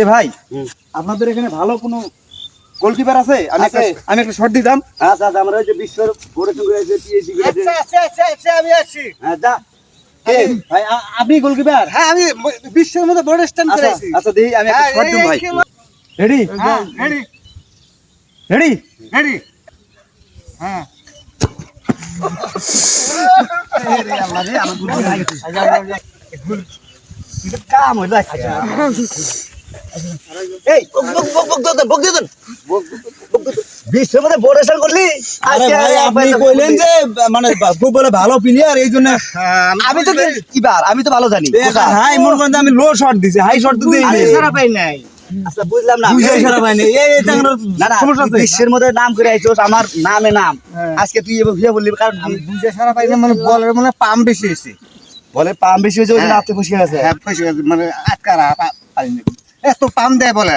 এ ভাই আপনাদের এখানে ভালো কোনো গোলকিপার আছে? আমি একটা শট দিতাম। আচ্ছা আচ্ছা, আমরা ওই যে বিশ্বর ভোরের সঙ্গে যে পিএইচডি করেছে। আচ্ছা আমি আসছি। হ্যাঁ যা। ভাই আপনি গোলকিপার? হ্যাঁ আমি বিশ্বের মধ্যে বড় স্ট্যান্ড আচ্ছা করেছি। আচ্ছা দেখি আমি একটা শট দিই ভাই। রেডি হ্যাঁ রেডি রেডি রেডি হ্যাঁ কাম হইল এই বক দিয়ে দেন বিশ্বের মধ্যে ভোরের সঙ্গে করলি। আরে ভাই আপনি কইলেন যে মানে খুব বলে ভালো প্লেয়ার এই জন্য আমি তো কিবার, আমি তো ভালো জানি। হাই মন করেন আমি লো শট দিছি, হাই শট দিই আমি সারা পাই নাই। আচ্ছা বুঝলাম না। বুঝাই সারা পাইনি এই টাঙ্গার না না, সমস্যা আছে। বিশ্বের মধ্যে নাম করে আইছোস, আমার নামে নাম। আজকে তুই এবার ভুলে বললি কারণ আমি বুঝে সারা পাই না, মানে বলের মানে পাম বেশি হয়েছে। বলে পাম বেশি হয়েছে ওই জন্য হ্যাঁ। আপনি খুশি হয়েছে। হ্যাঁ খুশি হয়েছে, মানে আটকারা পারিনি, এত পাম দেয় বলে।